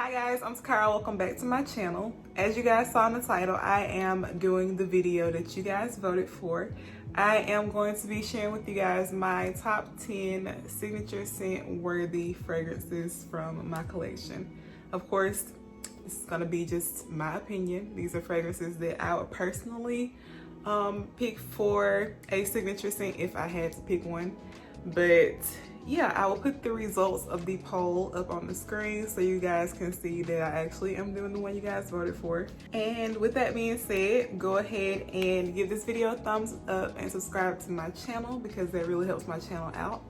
Hi guys, I'm Takira. Welcome back to my channel. As you guys saw in the title, I am doing the video that you guys voted for. I am going to be sharing with you guys my top 10 signature scent worthy fragrances from my collection. Of course, it's gonna be just my opinion. These are fragrances that I would personally pick for a signature scent if I had to pick one. But yeah, I will put the results of the poll up on the screen so you guys can see that I actually am doing the one you guys voted for. And with that being said, go ahead and give this video a thumbs up and subscribe to my channel because that really helps my channel out.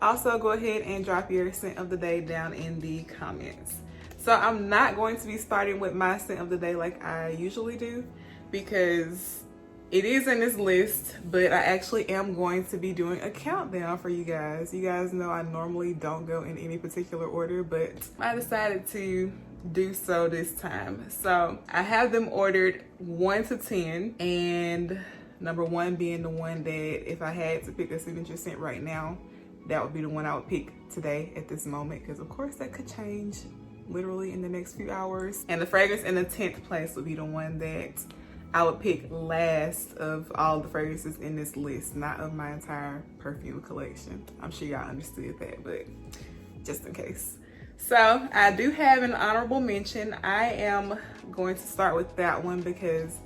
Also, go ahead and drop your scent of the day down in the comments. So I'm not going to be starting with my scent of the day like I usually do because it is in this list, but I actually am going to be doing a countdown for you guys. You guys know I normally don't go in any particular order, but I decided to do so this time. So I have them ordered 1 to 10, and number 1 being the one that if I had to pick a signature scent right now, that would be the one I would pick today at this moment, because of course that could change literally in the next few hours. And the fragrance in the 10th place would be the one that I would pick last of all the fragrances in this list, not of my entire perfume collection. I'm sure y'all understood that, but just in case. So I do have an honorable mention. I am going to start with that one because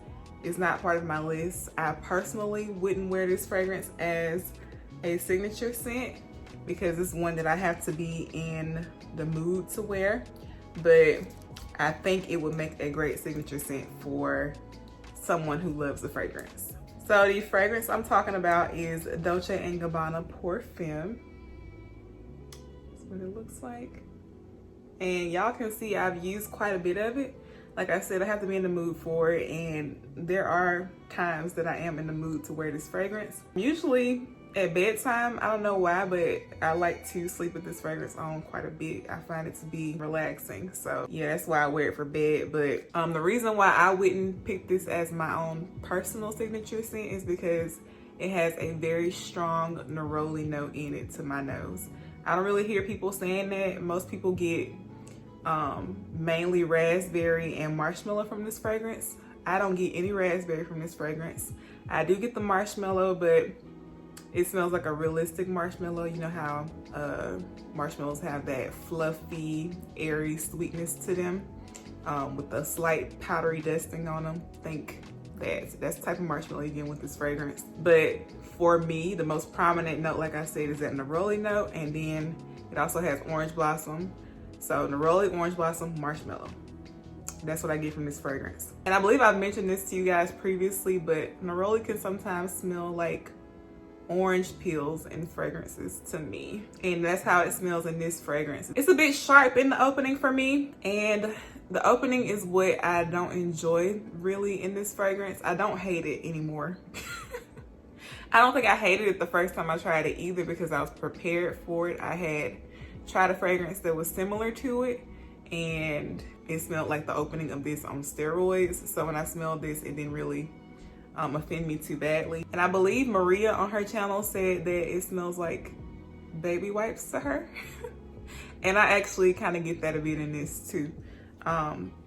it's not part of my list. I personally wouldn't wear this fragrance as a signature scent because it's one that I have to be in the mood to wear, but I think it would make a great signature scent for someone who loves the fragrance. So the fragrance I'm talking about is Dolce & Gabbana Perfume. That's what it looks like. And y'all can see I've used quite a bit of it. Like I said, I have to be in the mood for it, and there are times that I am in the mood to wear this fragrance. Usually at bedtime, I don't know why, but I like to sleep with this fragrance on quite a bit. I find it to be relaxing. So yeah, that's why I wear it for bed. But the reason why I wouldn't pick this as my own personal signature scent is because it has a very strong neroli note in it to my nose. I don't really hear people saying that. Most people get mainly raspberry and marshmallow from this fragrance. I don't get any raspberry from this fragrance. I do get the marshmallow, but it smells like a realistic marshmallow. You know how marshmallows have that fluffy, airy sweetness to them with a slight powdery dusting on them. I think that's the type of marshmallow you get with this fragrance. But for me, the most prominent note, like I said, is that neroli note, and then it also has orange blossom. So neroli, orange blossom, marshmallow. That's what I get from this fragrance. And I believe I've mentioned this to you guys previously, but neroli can sometimes smell like orange peels in fragrances to me, and that's how it smells in this fragrance. It's a bit sharp in the opening for me, and the opening is what I don't enjoy really in this fragrance. I don't hate it anymore. I don't think I hated it the first time I tried it either because I was prepared for it. I had tried a fragrance that was similar to it, and it smelled like the opening of this on steroids. So when I smelled this, it didn't really offend me too badly. And I believe Maria on her channel said that it smells like baby wipes to her. And I actually kind of get that a bit in this too.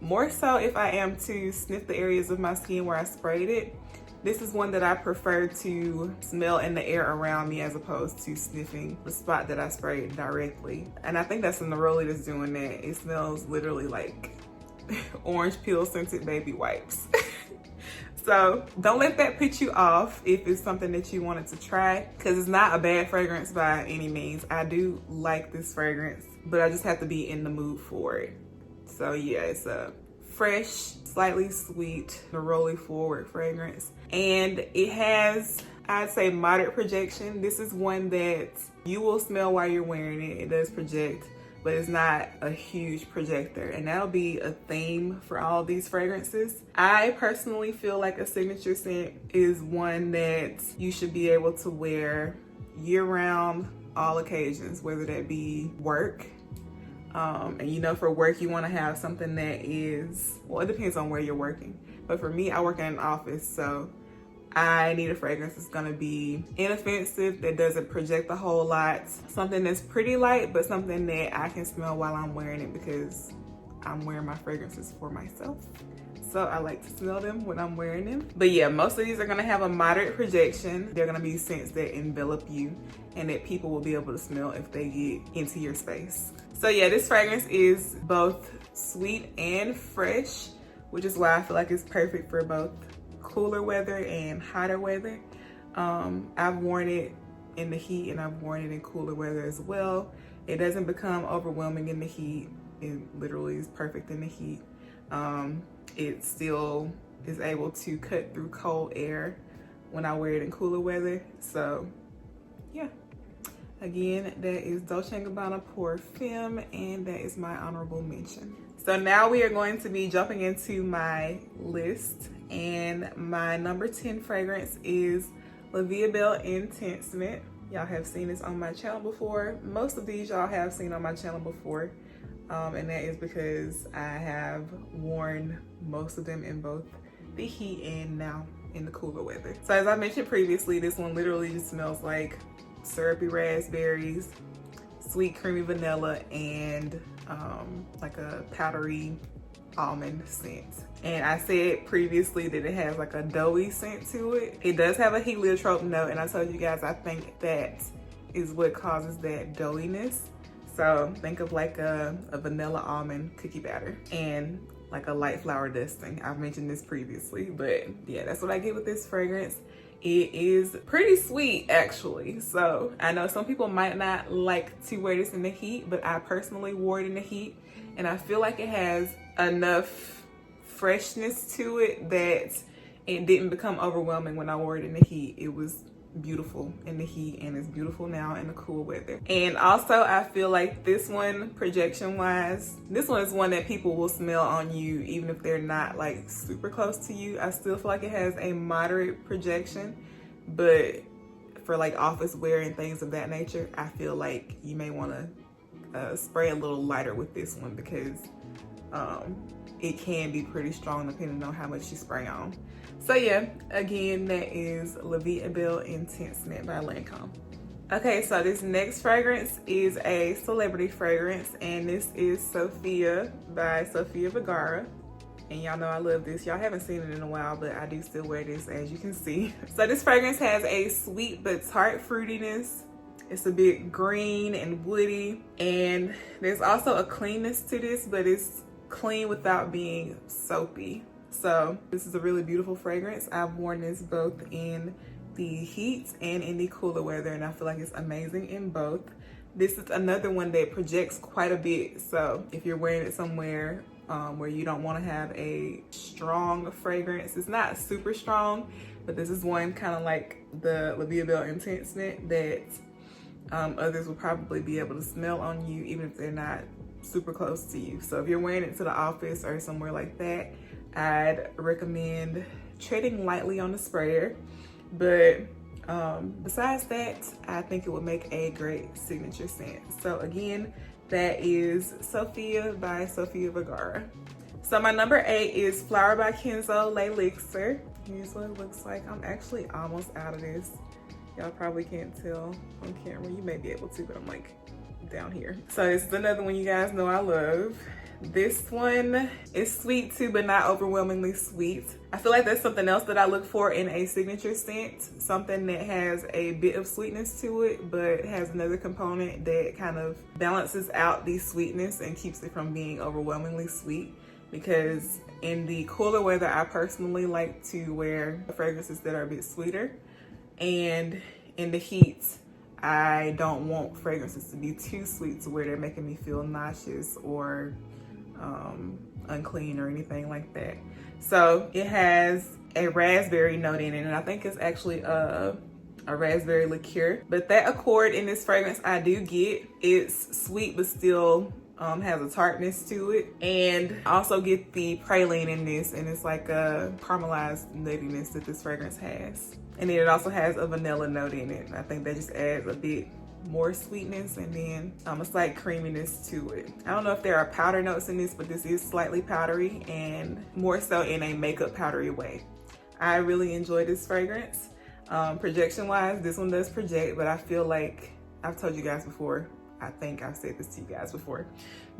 More so if I am to sniff the areas of my skin where I sprayed it. This is one that I prefer to smell in the air around me as opposed to sniffing the spot that I sprayed directly. And I think that's the neroli that's doing that. It smells literally like orange peel scented baby wipes. So don't let that put you off if it's something that you wanted to try, because it's not a bad fragrance by any means. I do like this fragrance, but I just have to be in the mood for it. So yeah, it's a fresh, slightly sweet, neroli forward fragrance. And it has, I'd say, moderate projection. This is one that you will smell while you're wearing it. It does project, but it's not a huge projector, and that'll be a theme for all these fragrances. I personally feel like a signature scent is one that you should be able to wear year-round, all occasions, whether that be work. And you know, for work, you want to have something that is, well, it depends on where you're working. But for me, I work in an office, so I need a fragrance that's gonna be inoffensive, that doesn't project a whole lot. Something that's pretty light, but something that I can smell while I'm wearing it because I'm wearing my fragrances for myself. So I like to smell them when I'm wearing them. But yeah, most of these are gonna have a moderate projection. They're gonna be scents that envelop you and that people will be able to smell if they get into your space. So yeah, this fragrance is both sweet and fresh, which is why I feel like it's perfect for both cooler weather and hotter weather. I've worn it in the heat and I've worn it in cooler weather as well. It doesn't become overwhelming in the heat. It literally is perfect in the heat. It still is able to cut through cold air when I wear it in cooler weather. So yeah, again, that is Dolce Gabbana Perfume, and that is my honorable mention. So now we are going to be jumping into my list, and my number 10 fragrance is La Vie Belle Intense Mint. Y'all have seen this on my channel before. Most of these y'all have seen on my channel before. And that is because I have worn most of them in both the heat and now in the cooler weather. So as I mentioned previously, this one literally just smells like syrupy raspberries, sweet creamy vanilla, and like a powdery almond scent. And I said previously that it has like a doughy scent to it. It does have a heliotrope note, and I told you guys I think that is what causes that doughiness. So think of like a vanilla almond cookie batter and like a light flower dusting. I've mentioned this previously, but yeah, that's what I get with this fragrance. It is pretty sweet actually. So I know some people might not like to wear this in the heat, but I personally wore it in the heat and I feel like it has enough freshness to it that it didn't become overwhelming when I wore it in the heat. It was beautiful in the heat and it's beautiful now in the cool weather. And also I feel like this one, projection wise, this one is one that people will smell on you even if they're not like super close to you. I still feel like it has a moderate projection, but for like office wear and things of that nature, I feel like you may want to spray a little lighter with this one because it can be pretty strong depending on how much you spray on. So yeah, again, that is La Vie Belle Intense Mint by Lancome. Okay, so this next fragrance is a celebrity fragrance, and this is Sofia by Sofia Vergara. And y'all know I love this. Y'all haven't seen it in a while, but I do still wear this, as you can see. So this fragrance has a sweet but tart fruitiness. It's a bit green and woody, and there's also a cleanness to this, but it's clean without being soapy. So this is a really beautiful fragrance. I've worn this both in the heat and in the cooler weather, and I feel like it's amazing in both. This is another one that projects quite a bit. So if you're wearing it somewhere where you don't want to have a strong fragrance, it's not super strong, but this is one kind of like the La Vie Belle Intense Mint that others will probably be able to smell on you even if they're not super close to you. So if you're wearing it to the office or somewhere like that, I'd recommend treading lightly on the sprayer. But besides that, I think it would make a great signature scent. So again, that is Sofia by Sofia Vergara. So my number 8 is Flower by Kenzo L'Elixir. Here's what it looks like. I'm actually almost out of this. Y'all probably can't tell on camera. You may be able to, but I'm like down here. So this is another one you guys know I love. This one is sweet too, but not overwhelmingly sweet. I feel like that's something else that I look for in a signature scent. Something that has a bit of sweetness to it, but has another component that kind of balances out the sweetness and keeps it from being overwhelmingly sweet. Because in the cooler weather, I personally like to wear fragrances that are a bit sweeter. And in the heat, I don't want fragrances to be too sweet to where they're making me feel nauseous or unclean or anything like that. So it has a raspberry note in it, and I think it's actually a raspberry liqueur. But that accord in this fragrance I do get. It's sweet but still has a tartness to it, and I also get the praline in this, and it's like a caramelized nuttiness that this fragrance has. And then it also has a vanilla note in it. I think that just adds a bit more sweetness and then a slight creaminess to it. I don't know if there are powder notes in this, but this is slightly powdery and more so in a makeup powdery way. I really enjoy this fragrance. Projection wise, this one does project, but I feel like I've told you guys before, I think I've said this to you guys before,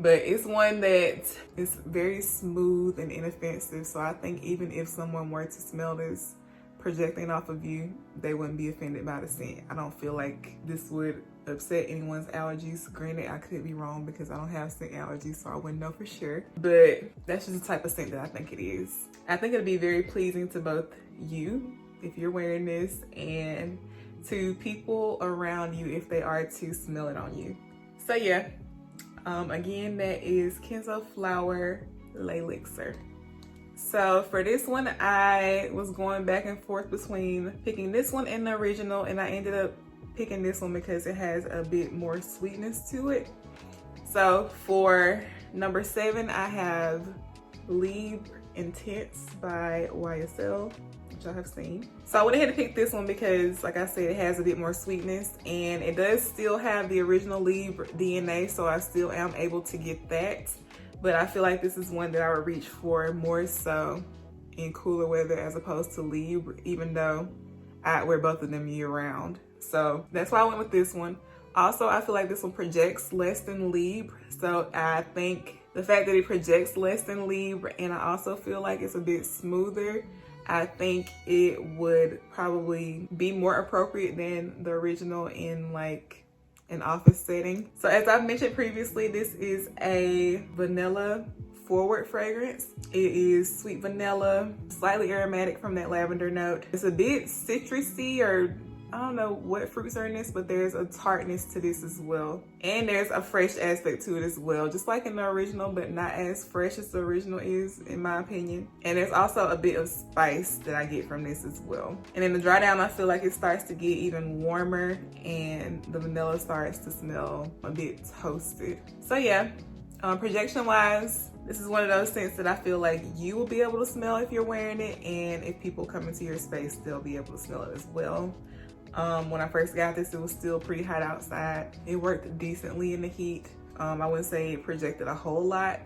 but it's one that is very smooth and inoffensive. So I think even if someone were to smell this projecting off of you, they wouldn't be offended by the scent. I don't feel like this would upset anyone's allergies. Granted, I could be wrong because I don't have scent allergies, so I wouldn't know for sure. But that's just the type of scent that I think it is. I think it'll be very pleasing to both you if you're wearing this and to people around you if they are to smell it on you. So yeah, again, that is Kenzo Flower L'Elixir. So for this one, I was going back and forth between picking this one and the original, and I ended up picking this one because it has a bit more sweetness to it. So for number 7, I have Libre Intense by YSL, which I have seen. So I went ahead and picked this one because, like I said, it has a bit more sweetness, and it does still have the original Libre DNA, so I still am able to get that. But I feel like this is one that I would reach for more so in cooler weather as opposed to Libre, even though I wear both of them year round. So that's why I went with this one. Also, I feel like this one projects less than Libre. So I think the fact that it projects less than Libre, and I also feel like it's a bit smoother, I think it would probably be more appropriate than the original in like an office setting. So as I've mentioned previously, this is a vanilla forward fragrance. It is sweet vanilla, slightly aromatic from that lavender note. It's a bit citrusy, or I don't know what fruits are in this, but there's a tartness to this as well. And there's a fresh aspect to it as well, just like in the original, but not as fresh as the original is, in my opinion. And there's also a bit of spice that I get from this as well. And in the dry down, I feel like it starts to get even warmer and the vanilla starts to smell a bit toasted. So yeah, projection wise, this is one of those scents that I feel like you will be able to smell if you're wearing it, and if people come into your space, they'll be able to smell it as well. When I first got this, it was still pretty hot outside. It worked decently in the heat. I wouldn't say it projected a whole lot,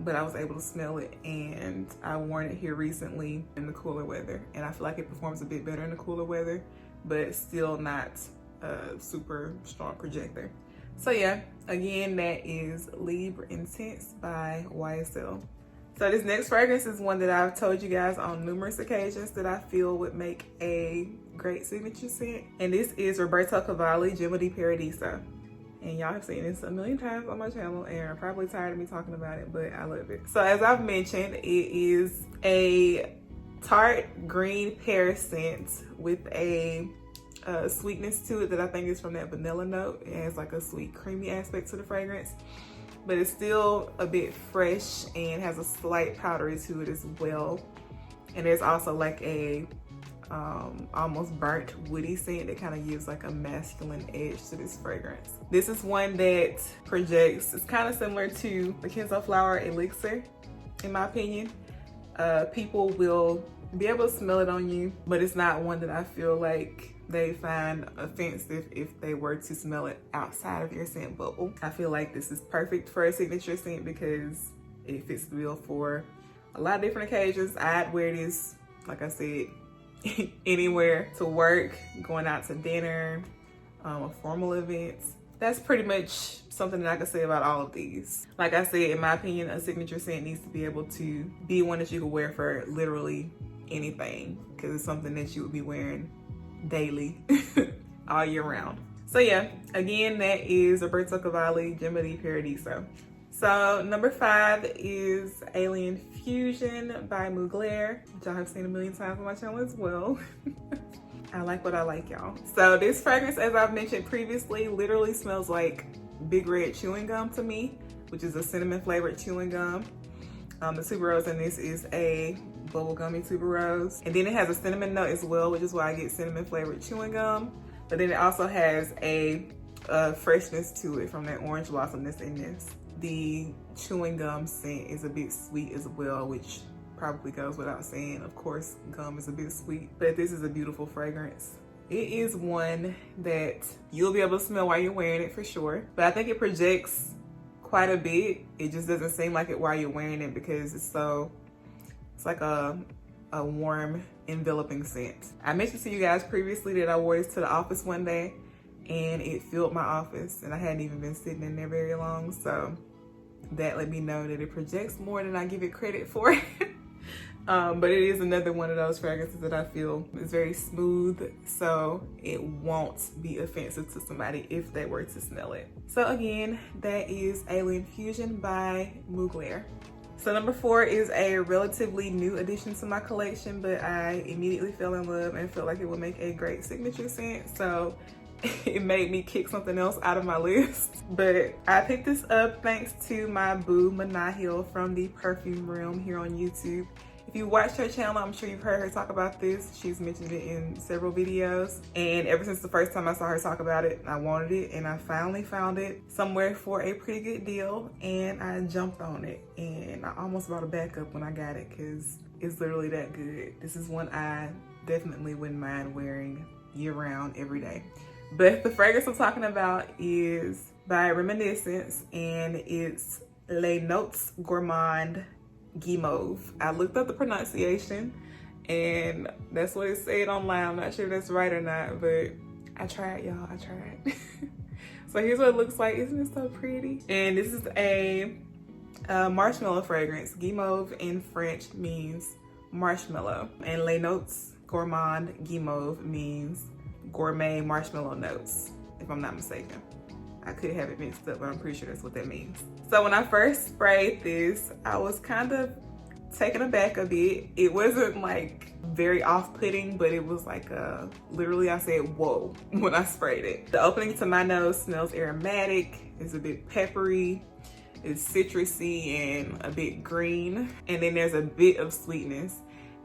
but I was able to smell it, and I worn it here recently in the cooler weather, and I feel like it performs a bit better in the cooler weather, but still not a super strong projector. So yeah, again, that is Libre Intense by YSL. So this next fragrance is one that I've told you guys on numerous occasions that I feel would make a great signature scent. And this is Roberto Cavalli Gemini Paradisa. And y'all have seen this a million times on my channel and are probably tired of me talking about it, but I love it. So as I've mentioned, it is a tart green pear scent with a sweetness to it that I think is from that vanilla note. It has like a sweet creamy aspect to the fragrance, but it's still a bit fresh and has a slight powdery to it as well. And there's also like a almost burnt woody scent that kind of gives like a masculine edge to this fragrance. This is one that projects, it's kind of similar to the Kenzo Flower Elixir, in my opinion. People will be able to smell it on you, but it's not one that I feel like they find offensive if they were to smell it outside of your scent bubble. I feel like this is perfect for a signature scent because it fits the bill for a lot of different occasions. I'd wear this, like I said, anywhere, to work, going out to dinner, formal events. That's pretty much something that I can say about all of these. Like I said, in my opinion, a signature scent needs to be able to be one that you can wear for literally anything, because it's something that you would be wearing daily all year round. So yeah, again, that is Roberto Cavalli Gemini Paradiso. So number 5 is Alien Fusion by Mugler, which I have seen a million times on my channel as well. I like what I like, y'all. So this fragrance, as I've mentioned previously, literally smells like Big Red chewing gum to me, which is a cinnamon flavored chewing gum. The tuberose in this is a bubblegummy tuberose, and then it has a cinnamon note as well, which is why I get cinnamon flavored chewing gum. But then it also has a freshness to it from that orange blossom that's in this. The chewing gum scent is a bit sweet as well, which probably goes without saying. Of course, gum is a bit sweet, but this is a beautiful fragrance. It is one that you'll be able to smell while you're wearing it for sure, but I think it projects quite a bit. It just doesn't seem like it while you're wearing it because it's like a warm, enveloping scent. I mentioned to you guys previously that I wore this to the office one day, and it filled my office, and I hadn't even been sitting in there very long, so that let me know that it projects more than I give it credit for. But it is another one of those fragrances that I feel is very smooth, so it won't be offensive to somebody if they were to smell it. So again, that is Alien Fusion by Mugler. So number 4 is a relatively new addition to my collection, but I immediately fell in love and felt like it would make a great signature scent, so it made me kick something else out of my list. But I picked this up thanks to my boo Manahil from the Perfume Realm here on YouTube. If you watched her channel, I'm sure you've heard her talk about this. She's mentioned it in several videos. And ever since the first time I saw her talk about it, I wanted it, and I finally found it somewhere for a pretty good deal, and I jumped on it. And I almost bought a backup when I got it because it's literally that good. This is one I definitely wouldn't mind wearing year round, every day. But the fragrance I'm talking about is by Reminiscence, and it's Les Notes Gourmand Guimauve. I looked up the pronunciation, and that's what it said online. I'm not sure if that's right or not, but I tried, y'all. I tried. So here's what it looks like. Isn't it so pretty? And this is a marshmallow fragrance. Guimauve in French means marshmallow, and Les Notes Gourmand Guimauve means gourmet marshmallow notes, if I'm not mistaken. I could have it mixed up, but I'm pretty sure that's what that means. So when I first sprayed this, I was kind of taken aback a bit. It wasn't like very off-putting, but it was like literally I said, whoa, when I sprayed it. The opening to my nose smells aromatic, it's a bit peppery, it's citrusy and a bit green. And then there's a bit of sweetness.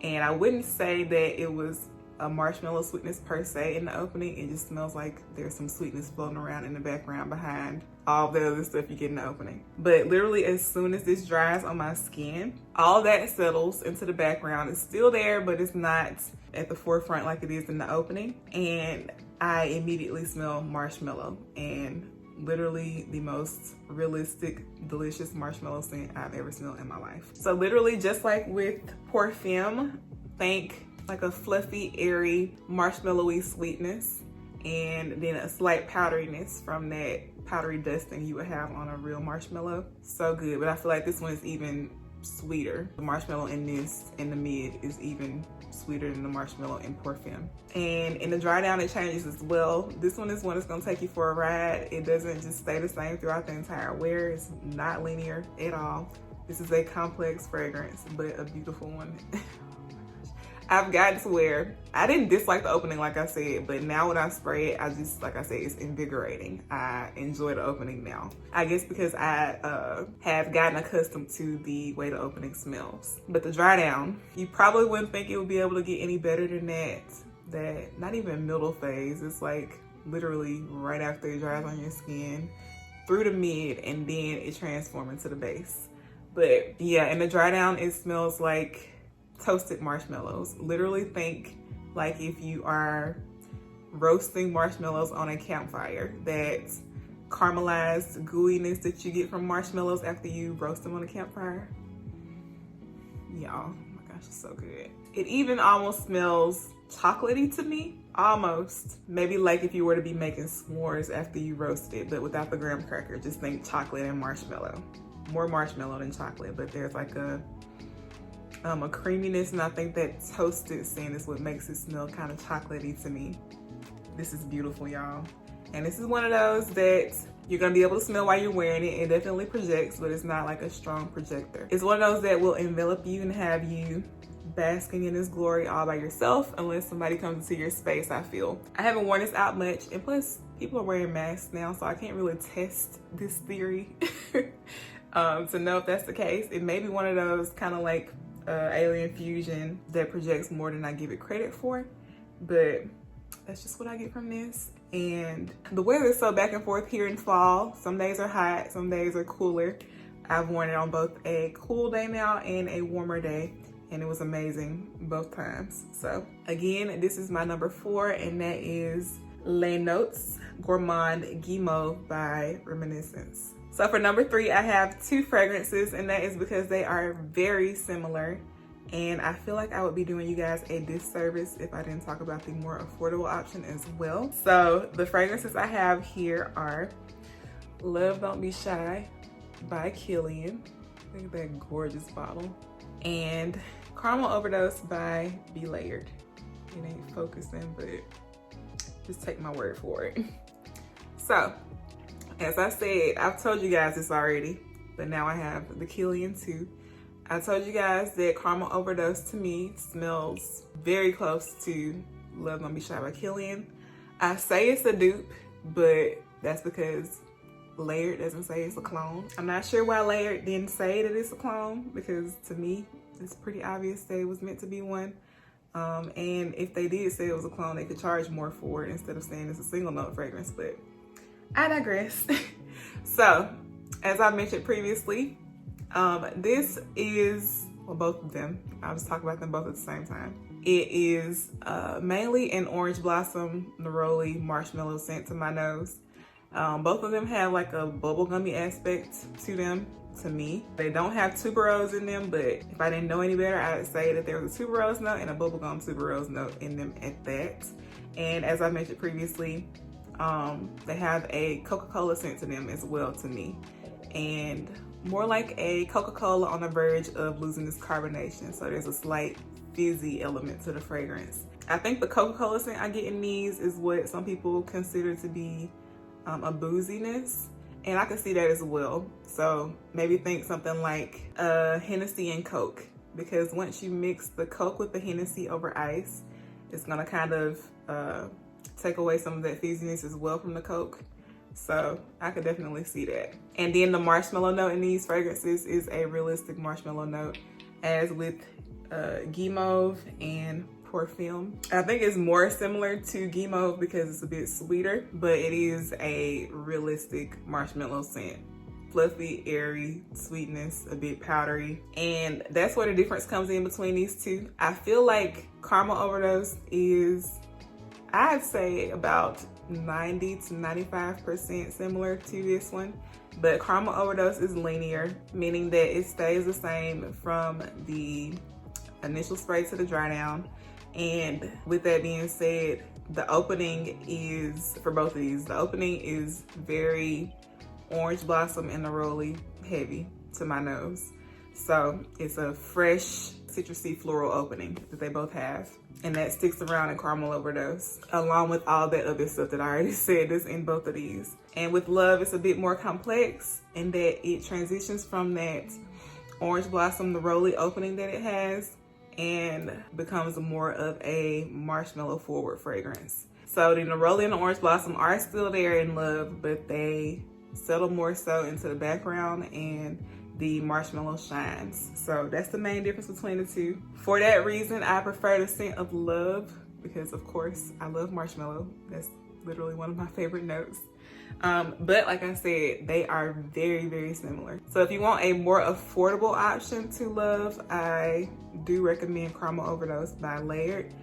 And I wouldn't say that it was a marshmallow sweetness per se in the opening. It just smells like there's some sweetness floating around in the background behind all the other stuff you get in the opening. But literally as soon as this dries on my skin, all that settles into the background. It's still there, but it's not at the forefront like it is in the opening. And I immediately smell marshmallow, and literally the most realistic, delicious marshmallow scent I've ever smelled in my life. So literally just like with Perfume, think like a fluffy, airy, marshmallowy sweetness, and then a slight powderiness from that powdery dusting you would have on a real marshmallow. So good, but I feel like this one is even sweeter. The marshmallow in this, in the mid, is even sweeter than the marshmallow in Perfume. And in the dry down, it changes as well. This one is one that's gonna take you for a ride. It doesn't just stay the same throughout the entire wear. It's not linear at all. This is a complex fragrance, but a beautiful one. I've gotten to where I didn't dislike the opening, like I said, but now when I spray it, I just, like I said, it's invigorating. I enjoy the opening now. I guess because I have gotten accustomed to the way the opening smells. But the dry down, you probably wouldn't think it would be able to get any better than that not even middle phase. It's like literally right after it dries on your skin, through the mid, and then it transforms into the base. But yeah, in the dry down, it smells like toasted marshmallows. Literally think like if you are roasting marshmallows on a campfire, that caramelized gooiness that you get from marshmallows after you roast them on a campfire. Y'all, oh my gosh, it's so good. It even almost smells chocolatey to me, almost. Maybe like if you were to be making s'mores after you roast it, but without the graham cracker. Just think chocolate and marshmallow. More marshmallow than chocolate, but there's like a creaminess, and I think that toasted scent is what makes it smell kind of chocolatey to me. This is beautiful, y'all. And this is one of those that you're gonna be able to smell while you're wearing it. It definitely projects, but it's not like a strong projector. It's one of those that will envelop you and have you basking in this glory all by yourself, unless somebody comes into your space, I feel. I haven't worn this out much, and plus people are wearing masks now, so I can't really test this theory to know if that's the case. It may be one of those kind of like Alien Fusion that projects more than I give it credit for, but that's just what I get from this. And the weather is so back and forth here in fall. Some days are hot, some days are cooler. I've worn it on both a cool day now and a warmer day, and it was amazing both times. So again, this is my number 4, and that is Les Notes Gourmand Guimauve by Reminiscence. So for number 3, I have 2 fragrances, and that is because they are very similar And I feel like I would be doing you guys a disservice if I didn't talk about the more affordable option as well. So the fragrances I have here are Love Don't Be Shy by Kilian. Look at that gorgeous bottle. And Caramel Overdose by Be Layered. It ain't focusing, but just take my word for it. So, as I said, I've told you guys this already, but now I have the Kilian too. I told you guys that Caramel Overdose to me smells very close to Love Don't Be Shy by Kilian. I say it's a dupe, but that's because Layered doesn't say it's a clone. I'm not sure why Layered didn't say that it's a clone, because to me, it's pretty obvious that it was meant to be one. And if they did say it was a clone, they could charge more for it instead of saying it's a single note fragrance, but I digress. So, as I mentioned previously, this is, well, both of them, I was talking about them both at the same time. It is mainly an orange blossom neroli marshmallow scent to my nose. Both of them have like a bubblegummy aspect to them, to me. They don't have tuberose in them, but if I didn't know any better, I'd say that there was a tuberose note and a bubblegum tuberose note in them at that. And as I mentioned previously, they have a Coca-Cola scent to them as well to me. And more like a Coca-Cola on the verge of losing its carbonation. So there's a slight fizzy element to the fragrance. I think the Coca-Cola scent I get in these is what some people consider to be a booziness. And I can see that as well. So maybe think something like Hennessy and Coke. Because once you mix the Coke with the Hennessy over ice, it's gonna kind of take away some of that fizziness as well from the Coke. So I could definitely see that. And then the marshmallow note in these fragrances is a realistic marshmallow note, as with Guimauve and Perfume. I think it's more similar to Guimauve because it's a bit sweeter, but it is a realistic marshmallow scent. Fluffy, airy, sweetness, a bit powdery. And that's where the difference comes in between these two. I feel like Caramel Overdose is, I'd say, about 90 to 95% similar to this one. But Caramel Overdose is linear, meaning that it stays the same from the initial spray to the dry down. And with that being said, the opening is, for both of these, the opening is very orange blossom and neroli heavy to my nose. So it's a fresh citrusy floral opening that they both have. And that sticks around in Caramel Overdose, along with all that other stuff that I already said is in both of these. And with Love, it's a bit more complex in that it transitions from that orange blossom neroli opening that it has and becomes more of a marshmallow forward fragrance. So the neroli and the orange blossom are still there in Love, but they settle more so into the background and the marshmallow shines. So that's the main difference between the two. For that reason, I prefer the scent of Love because, of course, I love marshmallow. That's literally one of my favorite notes. But like I said, they are very, very similar. So if you want a more affordable option to Love, I do recommend Caramel Overdose by Layered.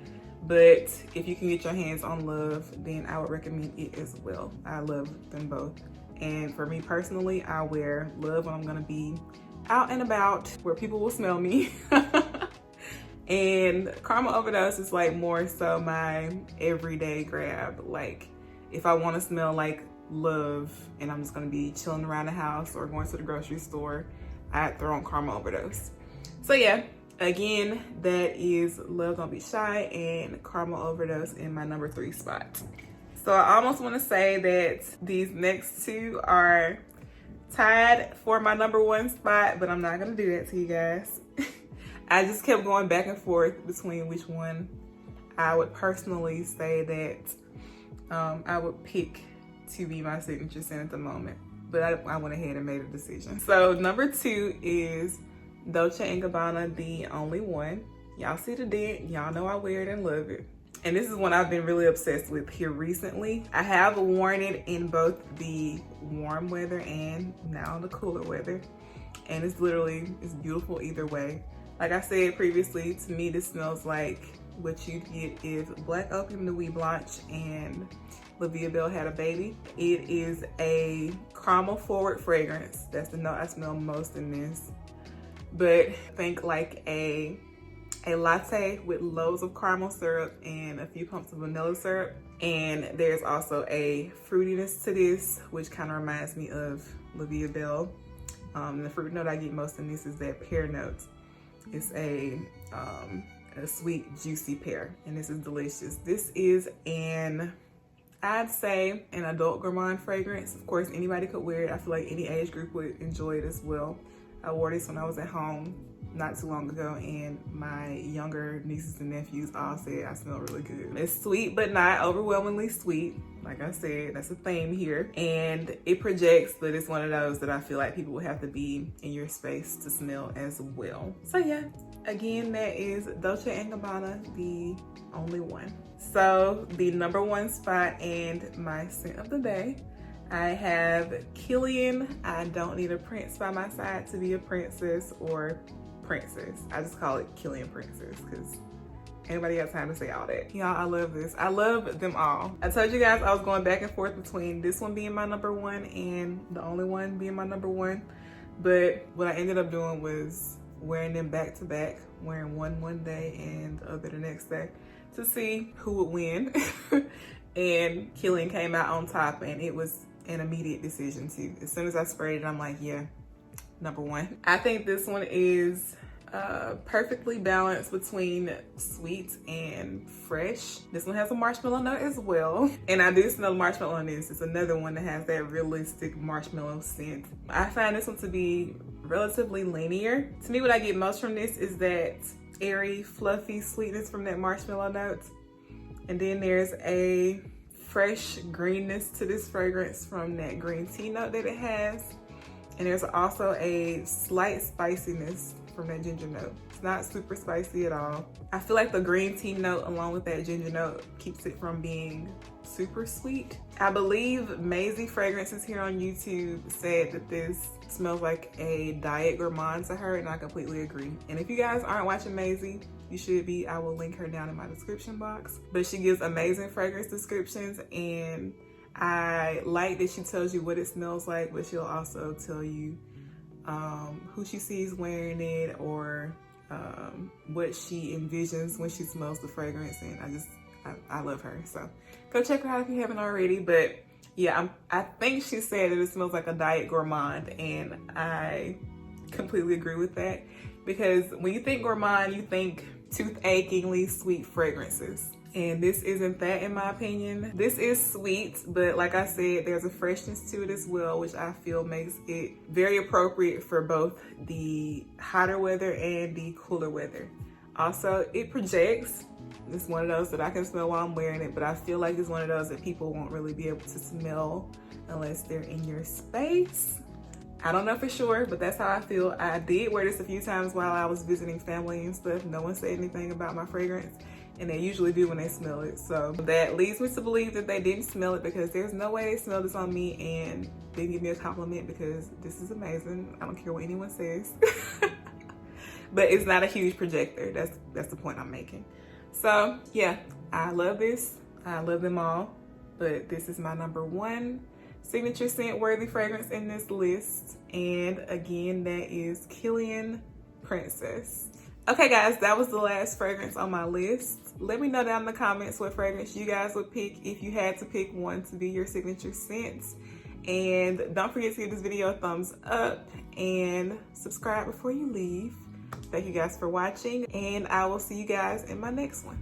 But if you can get your hands on Love, then I would recommend it as well. I love them both. And for me personally, I wear Love when I'm gonna be out and about where people will smell me. And Caramel Overdose is like more so my everyday grab. Like if I wanna smell like Love and I'm just gonna be chilling around the house or going to the grocery store, I'd throw on Caramel Overdose. So yeah, again, that is Love Don't Be Shy and Caramel Overdose in my number 3 spot. So I almost want to say that these next two are tied for my number 1 spot, but I'm not going to do that to you guys. I just kept going back and forth between which one I would personally say that I would pick to be my signature scent at the moment. But I went ahead and made a decision. So number 2 is Dolce & Gabbana, The Only One. Y'all see the dent. Y'all know I wear it and love it. And this is one I've been really obsessed with here recently. I have worn it in both the warm weather and now the cooler weather. And it's beautiful either way. Like I said previously, to me this smells like what you'd get if Black Opium Nuit Blanche and La Vie Belle had a baby. It is a caramel forward fragrance. That's the note I smell most in this. But think like a a latte with loads of caramel syrup and a few pumps of vanilla syrup. And there's also a fruitiness to this, which kind of reminds me of La Vie Belle. The fruit note I get most in this is that pear note. It's a sweet, juicy pear, and this is delicious. This is I'd say an adult Gourmand fragrance. Of course, anybody could wear it. I feel like any age group would enjoy it as well. I wore this when I was at home not too long ago, and my younger nieces and nephews all said I smell really good. It's sweet, but not overwhelmingly sweet. Like I said, that's a theme here. And it projects, but it's one of those that I feel like people would have to be in your space to smell as well. So yeah, again, that is Dolce & Gabbana, the only one. So the number one spot and my scent of the day, I have Kilian. I don't need a prince by my side to be a princess or princess. I just call it Kilian Princess because anybody got time to say all that. Y'all, I love this. I love them all. I told you guys I was going back and forth between this one being my number one and the only one being my number one. But what I ended up doing was wearing them back to back, wearing one day and the other the next day to see who would win. And Kilian came out on top, and it was an immediate decision too. As soon as I sprayed it, I'm like, yeah, number one. I think this one is perfectly balanced between sweet and fresh. This one has a marshmallow note as well. And I do smell marshmallow on this. It's another one that has that realistic marshmallow scent. I find this one to be relatively linear. To me, what I get most from this is that airy, fluffy sweetness from that marshmallow note. And then there's a fresh greenness to this fragrance from that green tea note that it has. And there's also a slight spiciness from that ginger note. It's not super spicy at all. I feel like the green tea note along with that ginger note keeps it from being super sweet. I believe Maisie Fragrances here on YouTube said that this smells like a diet Gourmand to her, and I completely agree. And if you guys aren't watching Maisie, you should be. I will link her down in my description box. But she gives amazing fragrance descriptions, and I like that she tells you what it smells like, but she'll also tell you who she sees wearing it, or what she envisions when she smells the fragrance. And I love her. So go check her out if you haven't already. But yeah, I think she said that it smells like a diet Gourmand, and I completely agree with that. Because when you think Gourmand, you think tooth-achingly sweet fragrances. And this isn't that, in my opinion. This is sweet, but like I said, there's a freshness to it as well, which I feel makes it very appropriate for both the hotter weather and the cooler weather. Also, it projects. It's one of those that I can smell while I'm wearing it, but I feel like it's one of those that people won't really be able to smell unless they're in your space. I don't know for sure, but that's how I feel. I did wear this a few times while I was visiting family and stuff. No one said anything about my fragrance, and they usually do when they smell it. So that leads me to believe that they didn't smell it, because there's no way they smelled this on me and didn't give me a compliment, because this is amazing. I don't care what anyone says. But it's not a huge projector. That's the point I'm making. So yeah, I love this. I love them all, but this is my number one signature scent worthy fragrance in this list. And again, that is Kilian Princess. Okay guys, that was the last fragrance on my list. Let me know down in the comments what fragrance you guys would pick if you had to pick one to be your signature scent. And don't forget to give this video a thumbs up and subscribe before you leave. Thank you guys for watching, and I will see you guys in my next one.